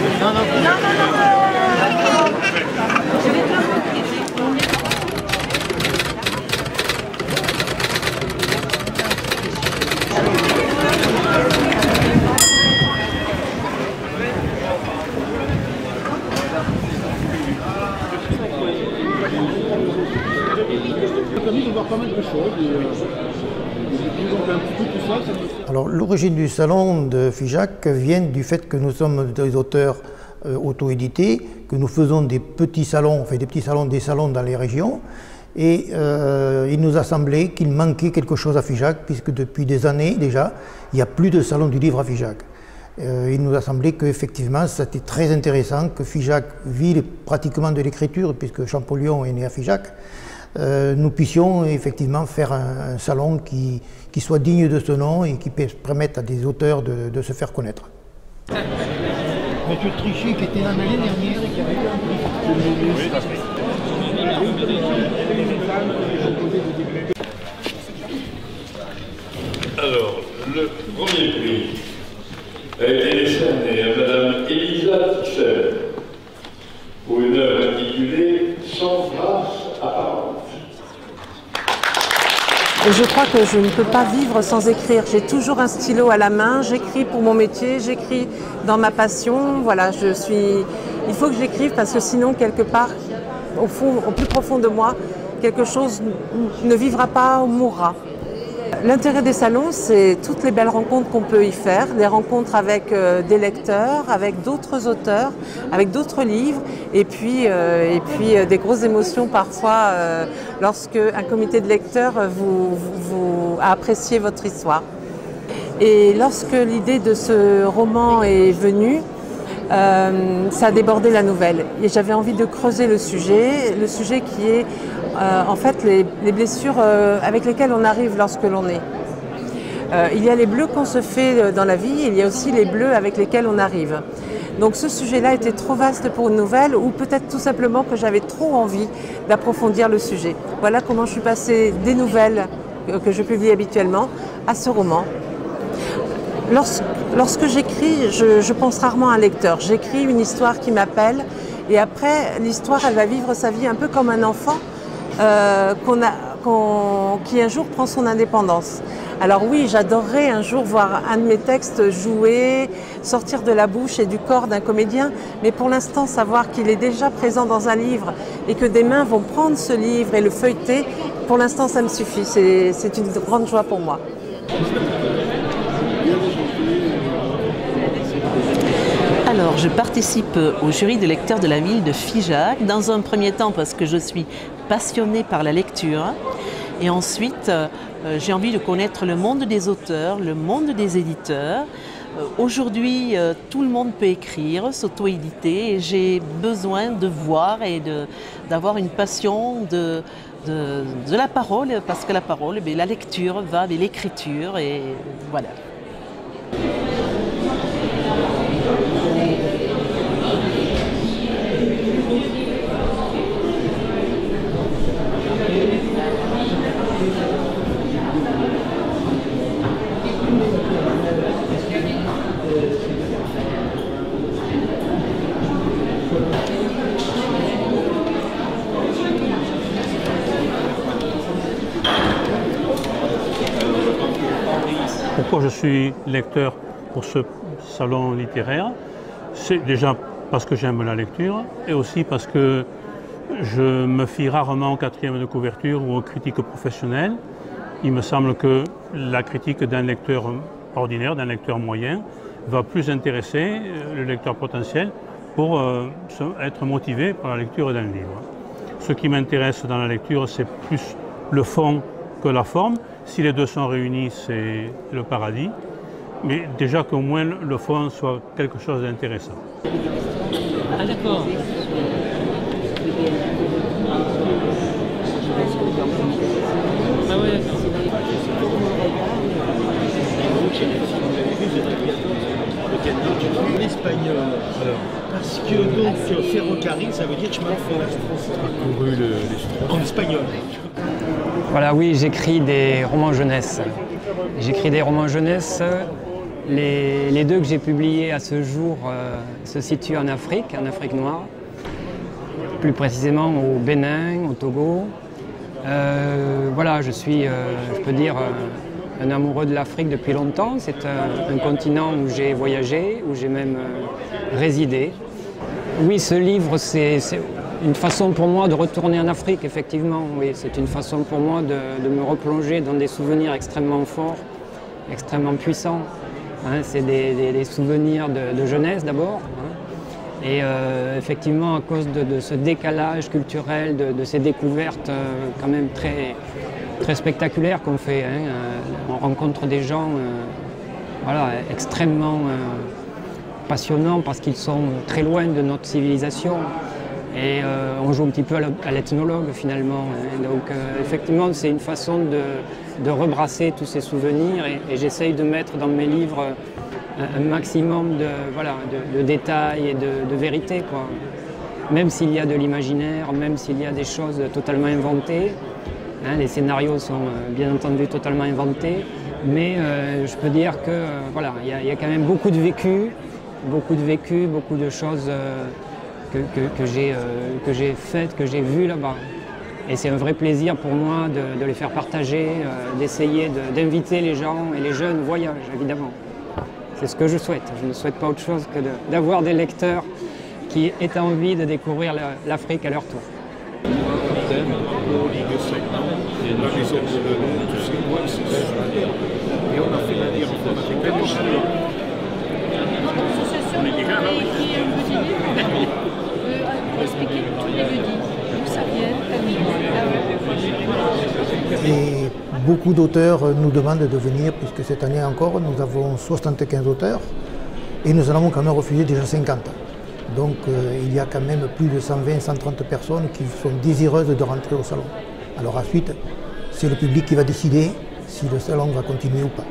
Non, non, non, non, non. Alors l'origine du salon de Figeac vient du fait que nous sommes des auteurs auto-édités, que nous faisons des petits salons, enfin des salons dans les régions, et il nous a semblé qu'il manquait quelque chose à Figeac, puisque depuis des années déjà, il n'y a plus de salon du livre à Figeac. Il nous a semblé qu'effectivement c'était très intéressant, que Figeac, ville pratiquement de l'écriture, puisque Champollion est né à Figeac, nous puissions effectivement faire un salon qui soit digne de ce nom et qui permette à des auteurs de se faire connaître. Monsieur Trichet qui était là l'année dernière et qui avait eu un prix. Alors, le premier prix a été décerné à Madame Elisa Tichel pour une œuvre intitulée « Sans grâce apparente ». Je crois que je ne peux pas vivre sans écrire. J'ai toujours un stylo à la main, j'écris pour mon métier, j'écris dans ma passion. Voilà, il faut que j'écrive parce que sinon, quelque part, au plus profond de moi, quelque chose ne vivra pas ou mourra. L'intérêt des salons, c'est toutes les belles rencontres qu'on peut y faire, des rencontres avec des lecteurs, avec d'autres auteurs, avec d'autres livres, et puis des grosses émotions parfois lorsque un comité de lecteurs a apprécié votre histoire. Et lorsque l'idée de ce roman est venue, ça a débordé la nouvelle. Et j'avais envie de creuser le sujet qui est en fait les blessures avec lesquelles on arrive lorsque l'on est. Il y a les bleus qu'on se fait dans la vie, il y a aussi les bleus avec lesquels on arrive. Donc ce sujet-là était trop vaste pour une nouvelle, ou peut-être tout simplement que j'avais trop envie d'approfondir le sujet. Voilà comment je suis passée des nouvelles que je publie habituellement à ce roman. Lorsque j'écris, je pense rarement à un lecteur. J'écris une histoire qui m'appelle et après, l'histoire, elle va vivre sa vie un peu comme un enfant qui un jour prend son indépendance. Alors oui, j'adorerais un jour voir un de mes textes jouer, sortir de la bouche et du corps d'un comédien, mais pour l'instant, savoir qu'il est déjà présent dans un livre et que des mains vont prendre ce livre et le feuilleter, pour l'instant, ça me suffit. C'est une grande joie pour moi. Alors, je participe au jury de lecteurs de la ville de Figeac, dans un premier temps parce que je suis passionnée par la lecture, et ensuite j'ai envie de connaître le monde des auteurs, le monde des éditeurs. Aujourd'hui, tout le monde peut écrire, s'auto-éditer, et j'ai besoin de voir et d'avoir une passion de la parole, parce que la parole, la lecture va avec l'écriture, et voilà. Pourquoi je suis lecteur pour ce salon littéraire? C'est déjà parce que j'aime la lecture et aussi parce que je me fie rarement aux quatrièmes de couverture ou aux critiques professionnelles. Il me semble que la critique d'un lecteur ordinaire, d'un lecteur moyen, va plus intéresser le lecteur potentiel pour être motivé par la lecture d'un livre. Ce qui m'intéresse dans la lecture, c'est plus le fond que la forme. Si les deux sont réunis, c'est le paradis. Mais déjà qu'au moins le fond soit quelque chose d'intéressant. Ah d'accord. Ah ouais, d'accord. L'espagnol. Parce que donc ferrocarril, ça veut dire chemin de fer. En espagnol. Voilà, oui, j'écris des romans jeunesse. J'écris des romans jeunesse Les deux que j'ai publiés à ce jour se situent en Afrique noire, plus précisément au Bénin, au Togo. Voilà, je suis, je peux dire, un amoureux de l'Afrique depuis longtemps. C'est un continent où j'ai voyagé, où j'ai même résidé. Oui, ce livre, c'est une façon pour moi de retourner en Afrique, effectivement. Oui, c'est une façon pour moi de me replonger dans des souvenirs extrêmement forts, extrêmement puissants. Hein, c'est des souvenirs de jeunesse d'abord. Hein. Et effectivement, à cause de ce décalage culturel, de ces découvertes quand même très spectaculaires qu'on fait. Hein. On rencontre des gens voilà, extrêmement passionnants parce qu'ils sont très loin de notre civilisation. Et on joue un petit peu à l'ethnologue finalement. Hein. Donc effectivement, c'est une façon de rebrasser tous ces souvenirs et j'essaye de mettre dans mes livres un maximum de détails et de vérité, quoi. Même s'il y a de l'imaginaire, même s'il y a des choses totalement inventées. Hein, les scénarios sont bien entendu totalement inventés, mais je peux dire que voilà, il y a quand même beaucoup de vécu, beaucoup de choses que j'ai faites, que j'ai vues là-bas. Et c'est un vrai plaisir pour moi de les faire partager, d'essayer d'inviter les gens et les jeunes au voyage, évidemment. C'est ce que je souhaite. Je ne souhaite pas autre chose que d'avoir des lecteurs qui aient envie de découvrir l'Afrique à leur tour. Et beaucoup d'auteurs nous demandent de venir, puisque cette année encore, nous avons 75 auteurs, et nous en avons quand même refusé déjà 50. Donc il y a quand même plus de 120-130 personnes qui sont désireuses de rentrer au salon. Alors ensuite, c'est le public qui va décider si le salon va continuer ou pas.